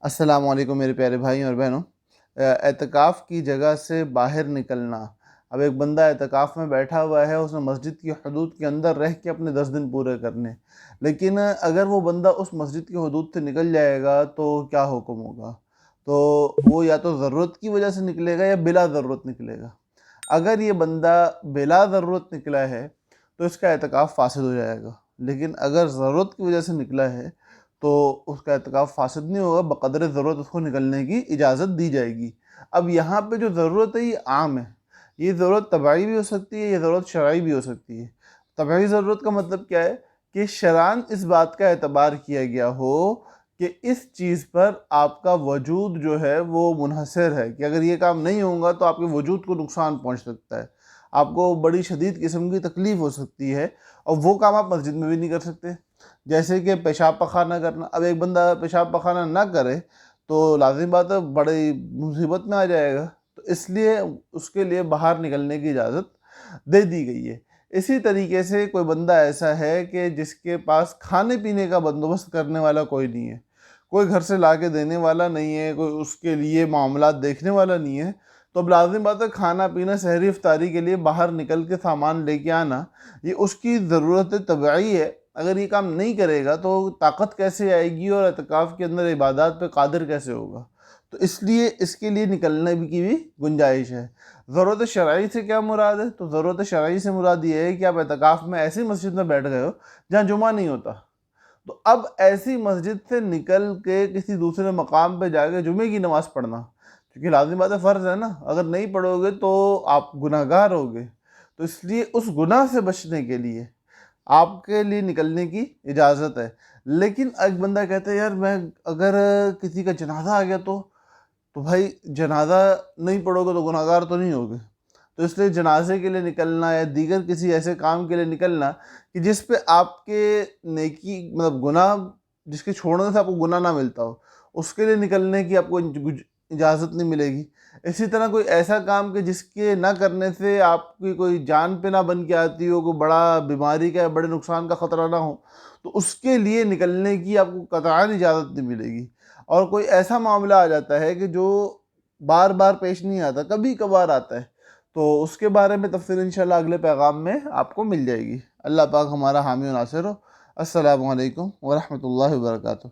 السلام علیکم میرے پیارے بھائی اور بہنوں۔ اعتکاف کی جگہ سے باہر نکلنا۔ اب ایک بندہ اعتکاف میں بیٹھا ہوا ہے، اس نے مسجد کی حدود کے اندر رہ کے اپنے 10 دن پورے کرنے، لیکن اگر وہ بندہ اس مسجد کی حدود سے نکل جائے گا تو کیا حکم ہوگا؟ تو وہ یا تو ضرورت کی وجہ سے نکلے گا یا بلا ضرورت نکلے گا۔ اگر یہ بندہ بلا ضرورت نکلا ہے تو اس کا اعتکاف فاسد ہو جائے گا، لیکن اگر ضرورت کی وجہ سے نکلا ہے تو اس کا اعتکاف فاسد نہیں ہوگا، بقدر ضرورت اس کو نکلنے کی اجازت دی جائے گی۔ اب یہاں پہ جو ضرورت ہے یہ عام ہے، یہ ضرورت طبعی بھی ہو سکتی ہے، یہ ضرورت شرعی بھی ہو سکتی ہے۔ طبعی ضرورت کا مطلب کیا ہے کہ شرعاً اس بات کا اعتبار کیا گیا ہو کہ اس چیز پر آپ کا وجود جو ہے وہ منحصر ہے، کہ اگر یہ کام نہیں ہوگا تو آپ کے وجود کو نقصان پہنچ سکتا ہے، آپ کو بڑی شدید قسم کی تکلیف ہو سکتی ہے، اور وہ کام آپ مسجد میں بھی نہیں کر سکتے۔ جیسے کہ پیشاب پخانہ کرنا۔ اب ایک بندہ پیشاب پخانہ نہ کرے تو لازم بات ہے بڑی مصیبت میں آ جائے گا، تو اس لیے اس کے لیے باہر نکلنے کی اجازت دے دی گئی ہے۔ اسی طریقے سے کوئی بندہ ایسا ہے کہ جس کے پاس کھانے پینے کا بندوبست کرنے والا کوئی نہیں ہے، کوئی گھر سے لا کے دینے والا نہیں ہے، کوئی اس کے لیے معاملات دیکھنے والا نہیں ہے، تو اب لازم بات ہے کھانا پینا سحری افطاری کے لیے باہر نکل کے سامان لے کے آنا یہ اس کی ضرورت طبعی ہے۔ اگر یہ کام نہیں کرے گا تو طاقت کیسے آئے گی اور اعتکاف کے اندر عبادات پہ قادر کیسے ہوگا؟ تو اس لیے اس کے لیے نکلنے کی بھی گنجائش ہے۔ ضرورت شرعی سے کیا مراد ہے؟ تو ضرورت شرعی سے مراد یہ ہے کہ آپ اعتکاف میں ایسی مسجد میں بیٹھ گئے ہو جہاں جمعہ نہیں ہوتا، تو اب ایسی مسجد سے نکل کے کسی دوسرے مقام پہ جا کے جمعے کی نماز پڑھنا، کیونکہ لازمی بات ہے فرض ہے نا، اگر نہیں پڑھو گے تو آپ گناہ گار ہوگے، تو اس لیے اس گناہ سے بچنے کے لیے آپ کے لیے نکلنے کی اجازت ہے۔ لیکن ایک بندہ کہتا ہے یار میں اگر کسی کا جنازہ آ گیا تو بھائی جنازہ نہیں پڑھو گے تو گناہ گار تو نہیں ہوگے، تو اس لیے جنازے کے لیے نکلنا یا دیگر کسی ایسے کام کے لیے نکلنا کہ جس پہ آپ کے نیکی مطلب گناہ، جس کے چھوڑنے سے آپ کو گناہ نہ ملتا ہو، اس کے لیے نکلنے کی آپ کو اجازت نہیں ملے گی۔ اسی طرح کوئی ایسا کام کہ جس کے نہ کرنے سے آپ کی کوئی جان پہ نہ بن کے آتی ہو، کوئی بڑا بیماری کا یا بڑے نقصان کا خطرہ نہ ہو، تو اس کے لیے نکلنے کی آپ کو قطعاً اجازت نہیں ملے گی۔ اور کوئی ایسا معاملہ آ جاتا ہے کہ جو بار بار پیش نہیں آتا، کبھی کبھار آتا ہے، تو اس کے بارے میں تفصیل انشاءاللہ اگلے پیغام میں آپ کو مل جائے گی۔ اللہ پاک ہمارا حامی و ناصر ہو۔ السلام علیکم ورحمۃ اللہ وبرکاتہ۔